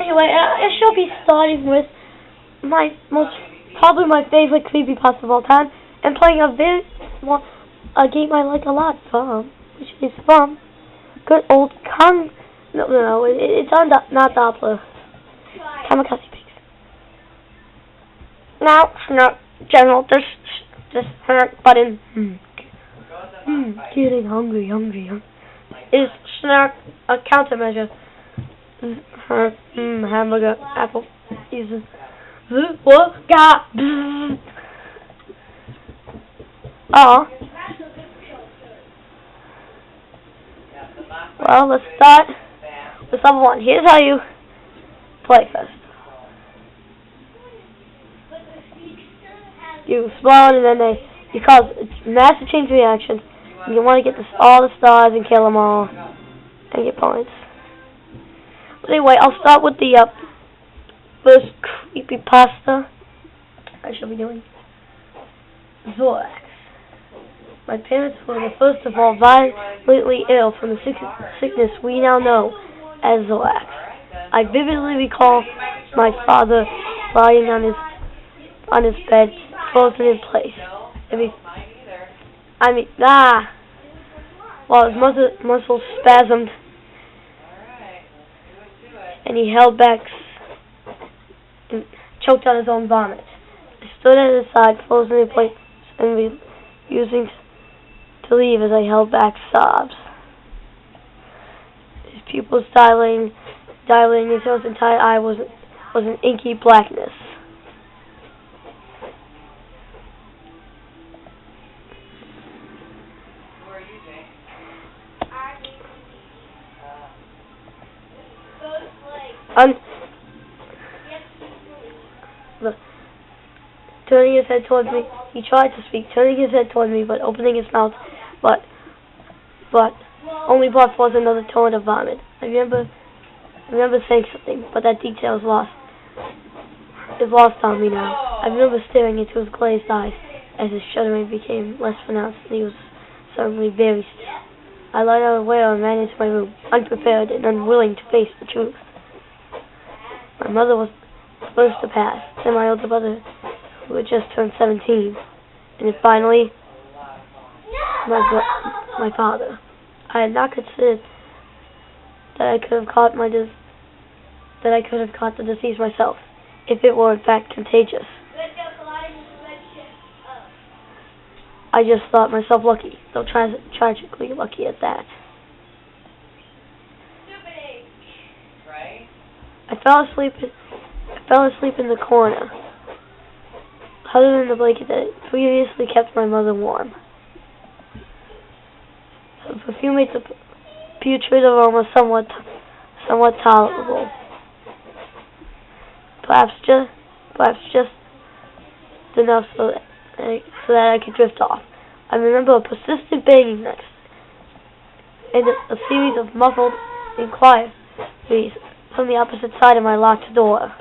Anyway, I shall be starting with probably my favorite creepypasta of all time, and playing a game I like a lot which is good old it's on not Doppler. Kamikaze Pigs. Now, General, this button. Getting hungry. Is snack a countermeasure? Hamburger, apple, Jesus. What? Oh. Well, let's start with level 1. Here's how you play first. You explode, and then you cause massive chain reaction. And you want to get all the stars and kill them all and get points. But anyway, I'll start with the first creepypasta I shall be doing. Zorax. My parents were the first of all violently ill from the sickness we now know as zorax. I vividly recall my father lying on his bed, frozen in place. While his muscles spasmed, and he held back and choked on his own vomit. I stood at his side, frozen in place, and refusing to leave as I held back sobs. His pupils dilating until his entire eye was an inky blackness. Turning his head towards me, he tried to speak, turning his head toward me, but opening his mouth, but only brought forth another torrent of vomit. I remember saying something, but that detail is lost on me now. I remember staring into his glazed eyes as his shuddering became less pronounced, and he was suddenly very still. I lied unaware and ran into my room, unprepared and unwilling to face the truth. My mother was the first to pass, then my older brother, who had just turned 17, and then finally, my father. I had not considered that I could have caught the disease myself, if it were in fact contagious. I just thought myself lucky, though tragically lucky at that. I fell asleep in the corner, huddled in the blanket that previously kept my mother warm. The perfume made the putrid aroma somewhat tolerable. Perhaps just enough so that I could drift off. I remember a persistent banging next, and a series of muffled inquiries from the opposite side of my locked door.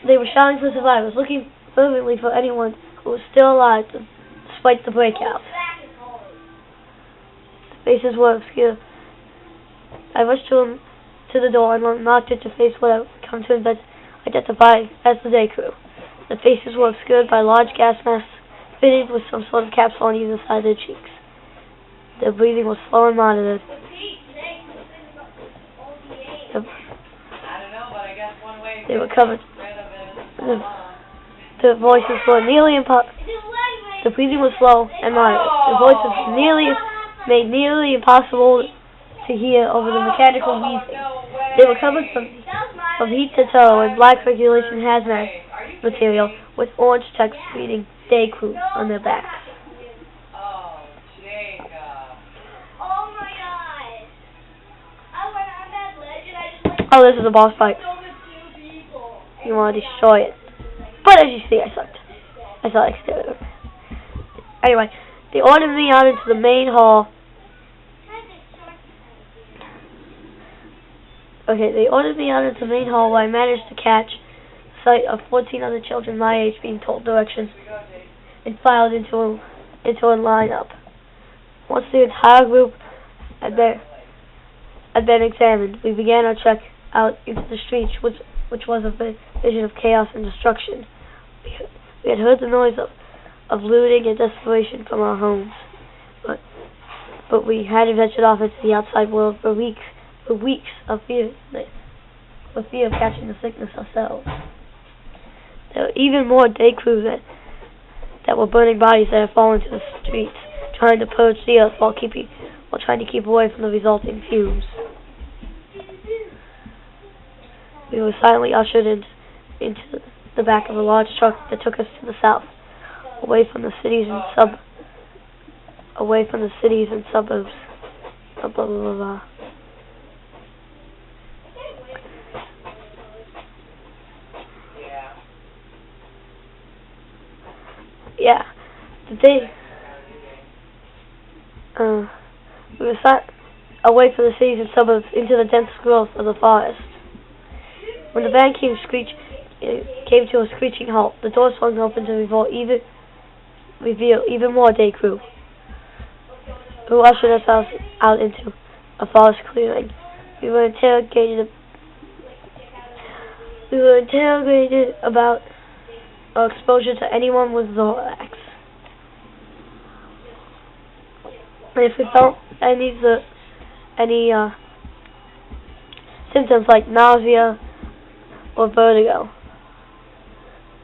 They were shouting for survivors, looking fervently for anyone who was still alive despite the breakout. The faces were obscure. I rushed to the door and knocked it to face what I would come to identify as the day crew. The faces were obscured by large gas masks fitted with some sort of capsule on either side of their cheeks. Their breathing was slow and monitored. They were covered. The voices were the breathing was slow and moderate. The voices made nearly impossible to hear over the mechanical wheezing. They were covered from head to toe in black regulation hazmat material with orange text reading "Day Crew" on their backs. Oh, this is a boss fight. You want to destroy it. But as you see, I sucked. I saw exterior. Anyway, they ordered me out into the main hall. They ordered me out into the main hall where I managed to catch sight of 14 other children my age being told directions and filed into a lineup. Once the entire group had had been examined, we began our trek out into the streets, which was a vision of chaos and destruction. We had heard the noise of looting and desperation from our homes, but we hadn't ventured off into the outside world for weeks of fear of catching the sickness ourselves. There were even more day crews that were burning bodies that had fallen to the streets, trying to purge the earth while trying to keep away from the resulting fumes. We were silently ushered into the back of a large truck that took us to the south, away from the cities and suburbs. Blah, blah, blah, blah. Yeah, we were sent away from the cities and suburbs into the dense growth of the forest. When the van came to a screeching halt, the door swung open to reveal even more day crew, who ushered us out into a forest clearing. We were interrogated about our exposure to anyone with zorax. And if we felt any symptoms like nausea or vertigo.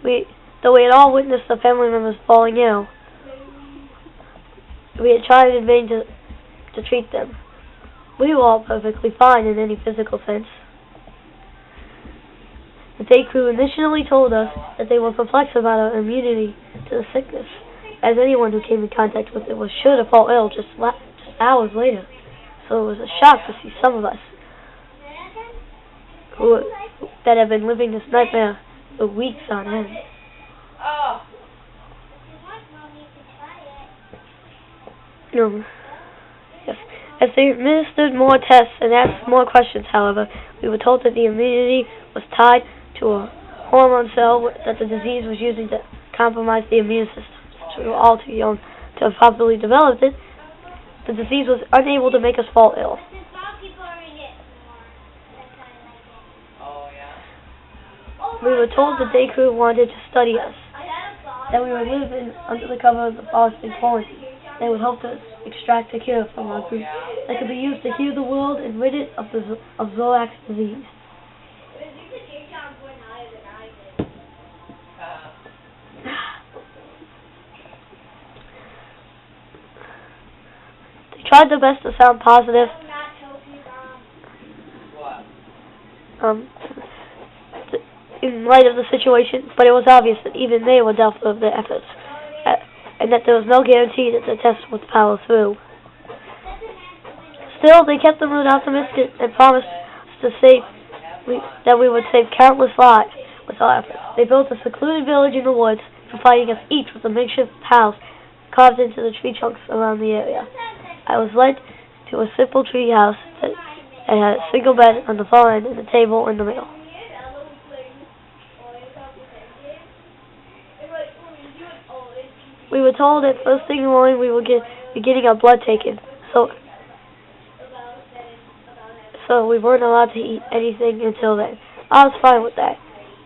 Though we had all witnessed the family members falling ill, we had tried in vain to treat them. We were all perfectly fine in any physical sense. The day crew initially told us that they were perplexed about our immunity to the sickness, as anyone who came in contact with it was sure to fall ill just hours later. So it was a shock to see some of us that have been living this nightmare for weeks on end. Yes. As they administered more tests and asked more questions, however, we were told that the immunity was tied to a hormone cell that the disease was using to compromise the immune system. Since we were all too young to have properly developed it, the disease was unable to make us fall ill. We were told the day crew wanted to study us, that we would live under the cover of the forest in quarantine. They would hope to extract a cure from our group that could be used to heal the world and rid it of zorax disease. They tried their best to sound positive. In light of the situation, but it was obvious that even they were doubtful of their efforts, and that there was no guarantee that the test would power through. Still, they kept the mood optimistic and promised that we would save countless lives with our efforts. They built a secluded village in the woods, providing us each with a makeshift house carved into the tree trunks around the area. I was led to a simple tree house that had a single bed on the far end and a table in the middle. We were told that first thing in the morning we would be getting our blood taken, so we weren't allowed to eat anything until then. I was fine with that,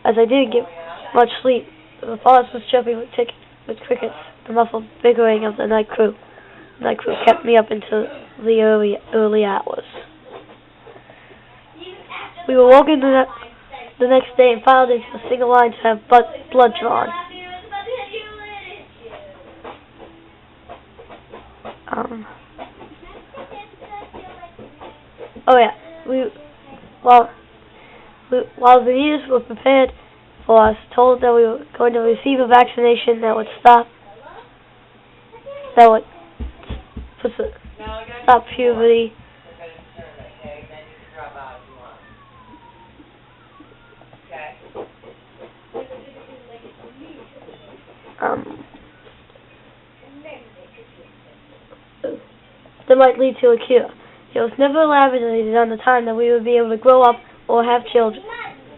as I didn't get much sleep. The forest was chirping with crickets, the muffled bickering of the night crew. The night crew kept me up until the early hours. We were woken the next day and filed into a single line to have blood drawn. While the leaders were prepared for us, told that we were going to receive a vaccination that would stop puberty, that might lead to a cure. It was never elaborated on the time that we would be able to grow up or have children,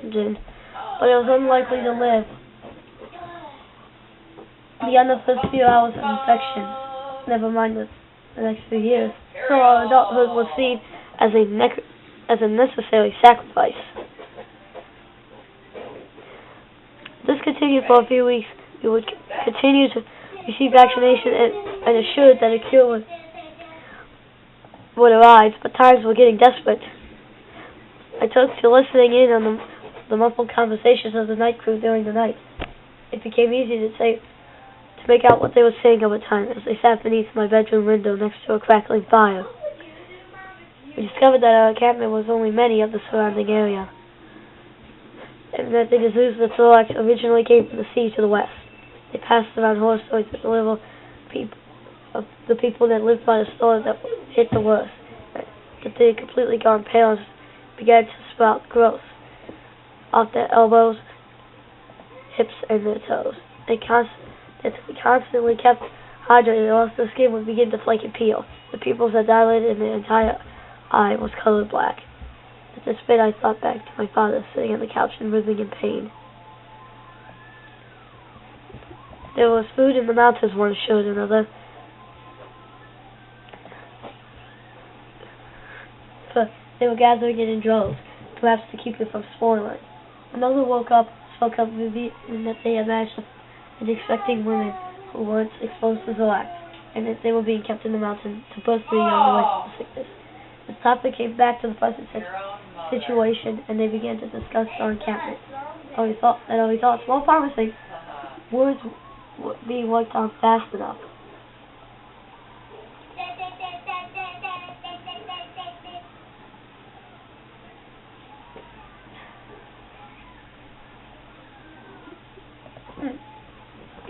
but it was unlikely to live beyond the first few hours of infection, never mind the next few years. So our adulthood was seen as a as a necessary sacrifice. This continued for a few weeks. We would continue to receive vaccination and assured that a cure would arise, but times were getting desperate. I took to listening in on the muffled conversations of the night crew during the night. It became easy to make out what they were saying over time as they sat beneath my bedroom window next to a crackling fire. We discovered that our encampment was only many of the surrounding area, and that the disease of the zorax originally came from the sea to the west. They passed around horror stories of the people that lived by the storm that hit the worst, that they had completely gone pale and began to sprout growth off their elbows, hips, and their toes. They constantly kept hydrated, or else the skin would begin to flake and peel. The pupils that dilated and the entire eye was colored black. At this bit, I thought back to my father sitting on the couch and writhing in pain. There was food in the mountains, one assured another. But they were gathering it in droves, perhaps to keep it from spoiling. My mother spoke up revealing that they had managed and expecting women who weren't exposed to zorax, and that they were being kept in the mountain to burst the away from the sickness. The topic came back to the present situation, and they began to discuss our encampment. We thought small promising words were being worked on fast enough.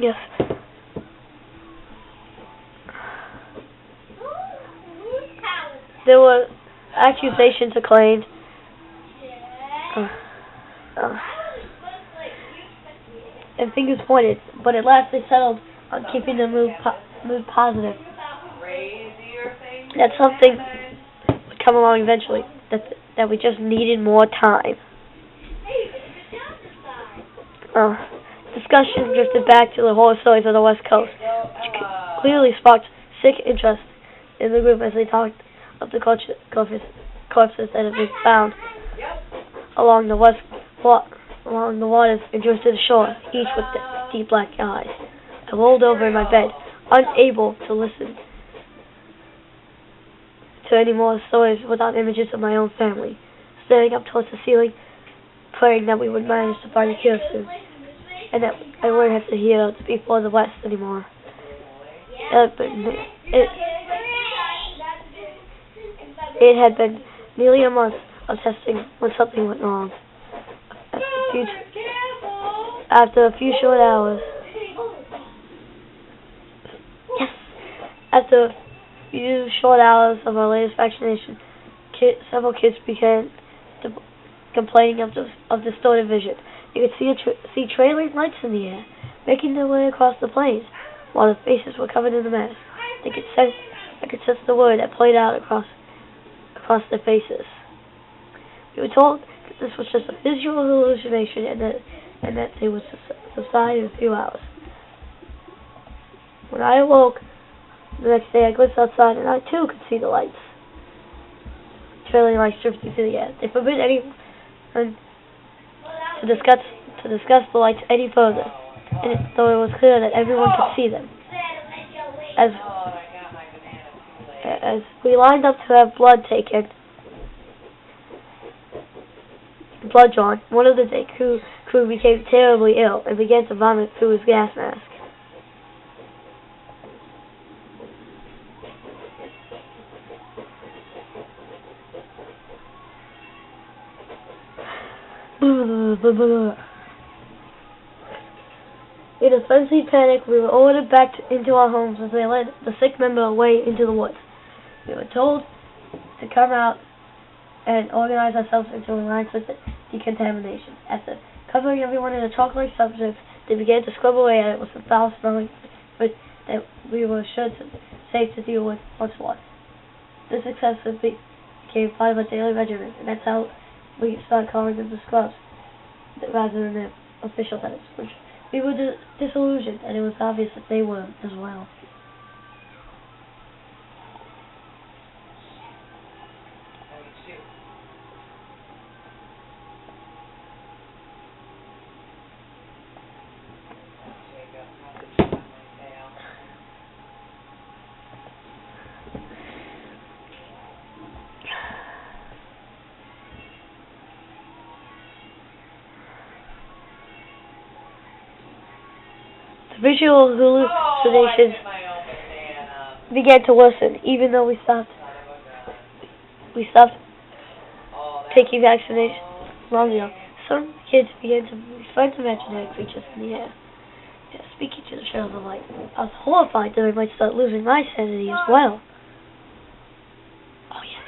Yes. There were accusations acclaimed. And fingers pointed, but at last they settled on keeping the mood positive. That something would come along eventually. That we just needed more time. Discussion drifted back to the horror stories of the West Coast, which clearly sparked sick interest in the group as they talked of the corpses that have been found along the waters and drifted to the shore, each with deep black eyes. I rolled over in my bed, unable to listen to any more stories without images of my own family, staring up towards the ceiling, praying that we would manage to find a cure soon, and that I wouldn't have to hear speak for the West anymore. It had been nearly a month of testing when something went wrong. After a few short hours of our latest vaccination, several kids began complaining of distorted vision. You could see trailing lights in the air, making their way across the plains, while their faces were covered in a mask. I could sense the word that played out across their faces. We were told that this was just a visual hallucination and that they would subside in a few hours. When I awoke the next day, I glanced outside and I too could see the lights. Trailing lights drifting through the air. They forbid anyone to discuss the lights any further, though it was clear that everyone could see them. As we lined up to have blood drawn, one of the crew became terribly ill and began to vomit through his gas mask. In a frenzied panic, we were ordered back into our homes as they led the sick member away into the woods. We were told to come out and organize ourselves into alliance with decontamination. After covering everyone in a chalk-like substance, they began to scrub away at it with some foul-smelling liquid that we were assured safe to deal with once more. This successfully became part of a daily regimen, and that's how we started calling them the scrubs, rather than their official titles. We were disillusioned, and it was obvious that they were as well. visual hallucinations began to worsen, even though we stopped taking vaccinations long ago. Some kids began to find imaginary creatures in the air, speaking to the shadows of light. I was horrified that I might start losing my sanity as well. Oh yeah.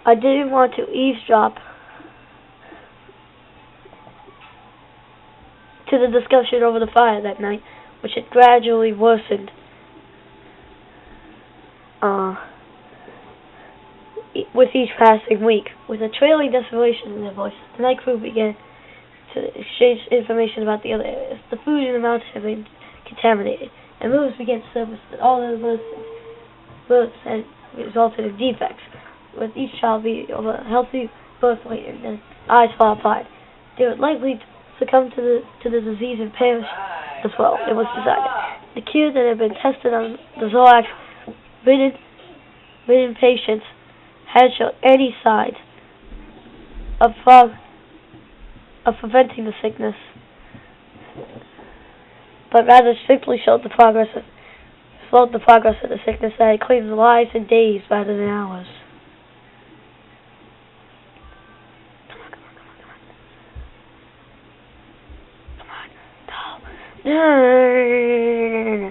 I didn't want to eavesdrop to the discussion over the fire that night, which had gradually worsened with each passing week. With a trailing desperation in their voices, the night crew began to exchange information about the other areas. The food in the mountain had been contaminated, and rumors began to surface that all the births had resulted in defects, with each child being of a healthy birth weight and their eyes far apart. They would likely succumb to the disease and perish as well, it was decided. The cure that had been tested on the zorax ridden patients had shown any signs of preventing the sickness, but rather simply slowed the progress of the sickness that had claimed lives in days rather than hours. Anyway.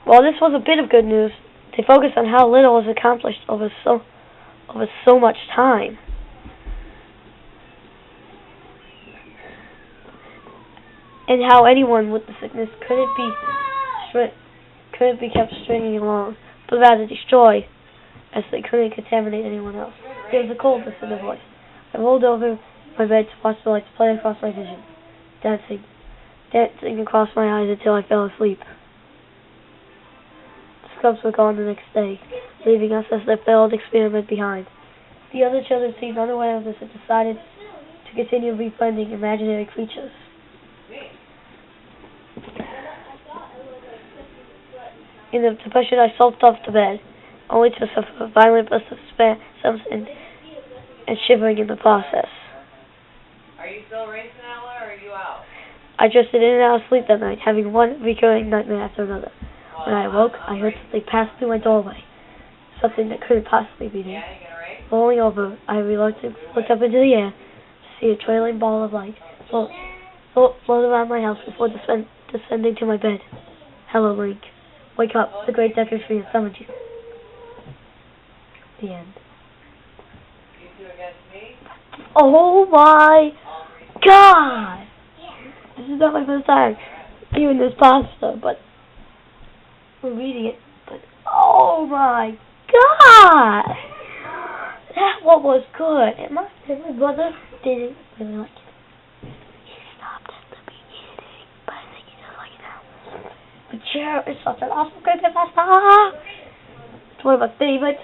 Well, this was a bit of good news. They focused on how little was accomplished over so much time. And how anyone with the sickness couldn't be kept stringing along, but rather destroyed, as they couldn't contaminate anyone else. There was a coldness in their voice. I rolled over my bed to watch the lights play across my vision, dancing across my eyes until I fell asleep. The scrubs were gone the next day, leaving us as their failed experiment behind. The other children seemed unaware of this and decided to continue befriending imaginary creatures. In the depression, I sulked off to bed, only to suffer a violent burst of spasms and shivering in the process. Are you still racing, Ella, or are you out? I drifted in and out of sleep that night, having one recurring nightmare after another. When I awoke, I heard something pass through my doorway, something that couldn't possibly be there. Rolling over, I reluctantly looked up into the air to see a trailing ball of light float around my house before descending to my bed. Hello, Link. Wake up. The great Deku Tree has summoned you. The end. You two against me? Oh my God! This is not my first time hearing this pasta, but we're reading it. But oh my God! That one was good. And my brother didn't really like it. He stopped at the beginning, but I think he does like it now. But yeah, it's such an awesome creepypasta. It's one of my favorites.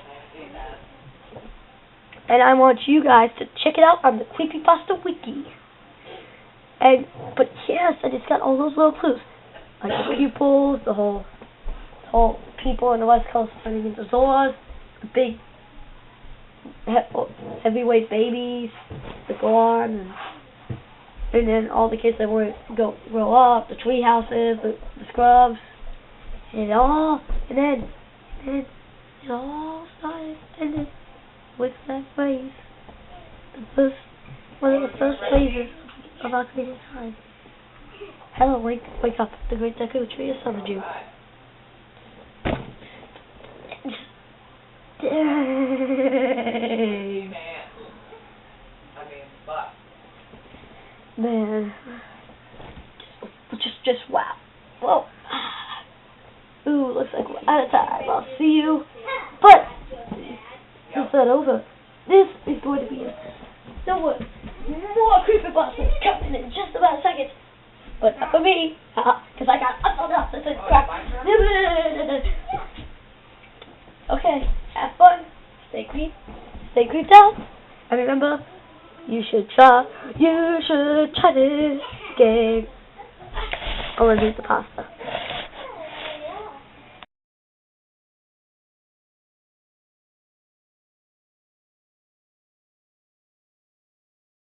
And I want you guys to check it out on the Creepypasta Wiki. But yes, and it's got all those little clues. Like the pupils, the whole people on the West Coast turning into Zoras, the big heavyweight babies that go on, and then all the kids that grow up, the tree houses, the scrubs, and it all started ended with that phrase. One of the first phrases of our creative time. Hello, wake up. The great Deku Tree has summoned you. Dang. Man. Just wow. Whoa. Ooh, looks like we're out of time. I'll see you. But it's not over. This is going to be more creepypastas coming in just about a second. But not for me, because I got something else that says crap. Okay, have fun. Stay creeped out. And remember, You should try this game. I'm gonna eat the pasta.